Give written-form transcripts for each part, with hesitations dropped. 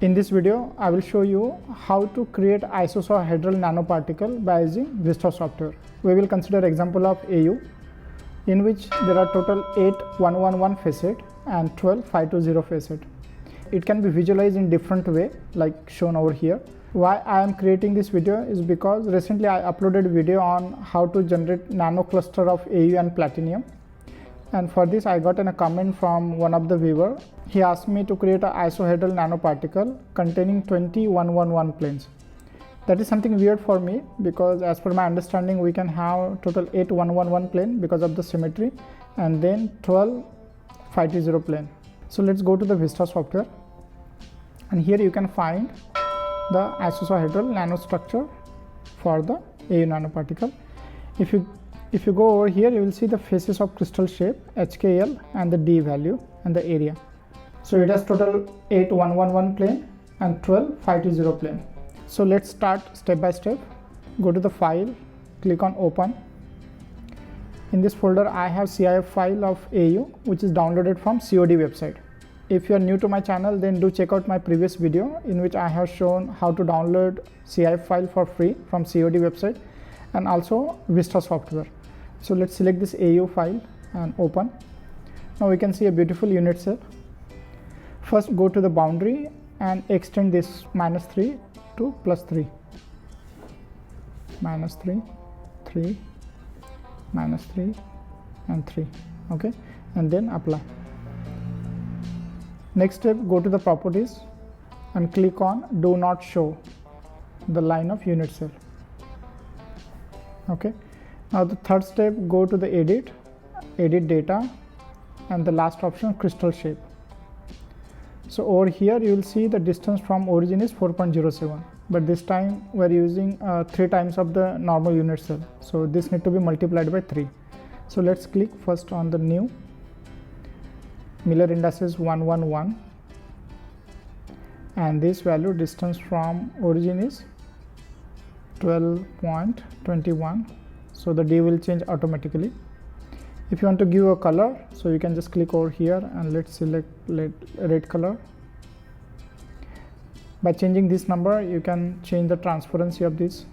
In this video, I will show you how to create icosahedral nanoparticle by using VESTA software. We will consider example of AU in which there are total 8 111 facet and 12 520 facet. It can be visualized in different way like shown over here. Why I am creating this video is because recently I uploaded a video on how to generate nano cluster of AU and platinum. And for this I got a comment from one of the viewer. He asked me to create an icosahedral nanoparticle containing 20 111 planes. That is something weird for me because as per my understanding we can have total 8 111 plane because of the symmetry and then 12 520 plane. So let's go to the VESTA software, and here you can find the icosahedral nanostructure for the AU nanoparticle. If you go over here, you will see the faces of crystal shape, HKL, and the D value and the area. So it has total 8 111 plane and 12 520 plane. So let's start step by step. Go to the file, click on open. In this folder I have CIF file of AU which is downloaded from COD website. If you are new to my channel, then do check out my previous video in which I have shown how to download CIF file for free from COD website and also VESTA software. So let's select this AU file and open. Now we can see a beautiful unit cell. First go to the boundary and extend this -3 to +3. -3, 3, -3 and 3. Okay, and then apply. Next step, go to the properties and click on do not show the line of unit cell. Okay, now the third step, go to the edit data, and the last option crystal shape. So over here you will see the distance from origin is 4.07, but this time we are using 3 times of the normal unit cell, so this need to be multiplied by 3. So let's click first on the new. Miller indices 111 and this value distance from origin is 12.21, so the D will change automatically. If you want to give a color, so you can just click over here and let's select red color. By changing this number you can change the transparency of this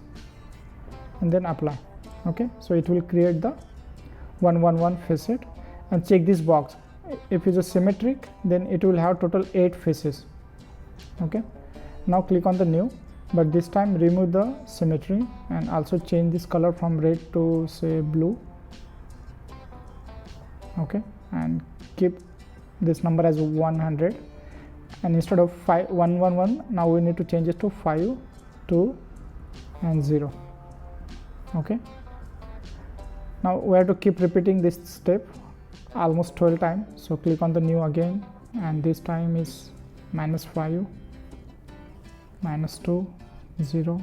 and then apply. Okay, so it will create the 111 facet, and check this box. If it's a symmetric, then it will have total 8 faces. Okay, now click on the new, but this time remove the symmetry and also change this color from red to say blue. Okay, and keep this number as 100, and instead of 111 now we need to change it to 5, 2 and 0. Okay, now we have to keep repeating this step almost 12 times. So click on the new again, and this time is -5, -2, 0,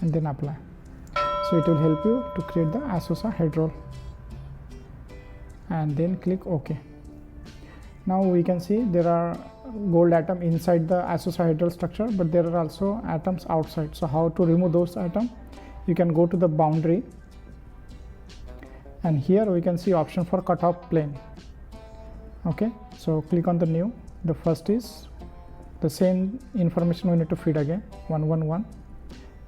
and then apply. So it will help you to create the icosahedral, and then click OK. Now we can see there are gold atom inside the icosahedral structure, but there are also atoms outside. So how to remove those atoms? You can go to the boundary, and here we can see option for cutoff plane. Okay, so click on the new. The first is the same information we need to feed again, 111.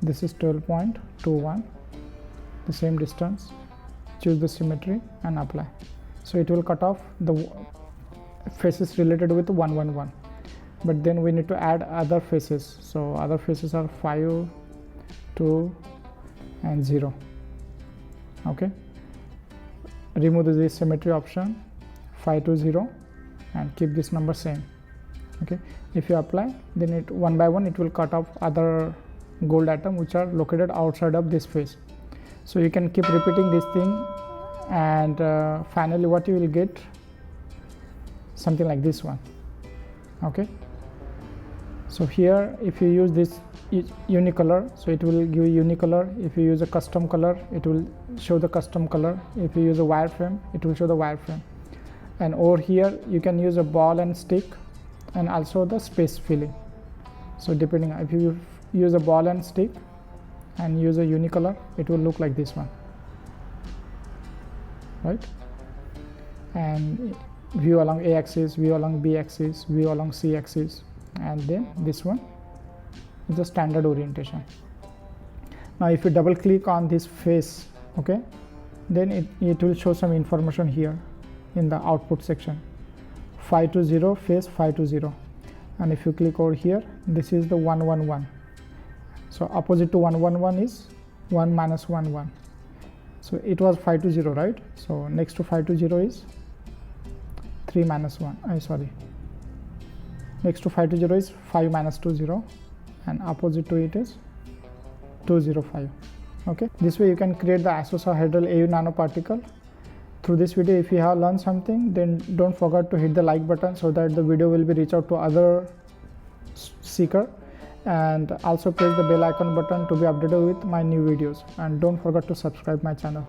This is 12.21, the same distance. Choose the symmetry and apply. So it will cut off the faces related with 111, but then we need to add other faces. So other faces are 5, 2 and 0. Okay, remove this symmetry option, 5 to 0, and keep this number same. Okay, if you apply, then it one by one it will cut off other gold atom which are located outside of this face. So you can keep repeating this thing, and finally what you will get, something like this one. Okay, so here if you use this unicolor, so it will give unicolor. If you use a custom color, it will show the custom color. If you use a wireframe, it will show the wireframe. And over here you can use a ball and stick and also the space filling. So depending, if you use a ball and stick, and use a unicolor, it will look like this one, right? And view along A axis, view along B axis, view along C axis, and then this one is the standard orientation. Now if you double click on this face, okay, then it will show some information here in the output section. 5 to 0 face 5 to 0, and if you click over here, this is the 1 1 1. So opposite to 1 1 1 is 1 minus 1 1. So it was 5 to 0, right? So next to 5 to 0 is 3 minus 1. Next to 5 to 0 is 5 minus 2 0, and opposite to it is 2 0 5. Okay, this way you can create the icosahedral Au nanoparticle. Through this video, if you have learned something, then don't forget to hit the like button so that the video will be reach out to other seeker, and also press the bell icon button to be updated with my new videos, and don't forget to subscribe my channel.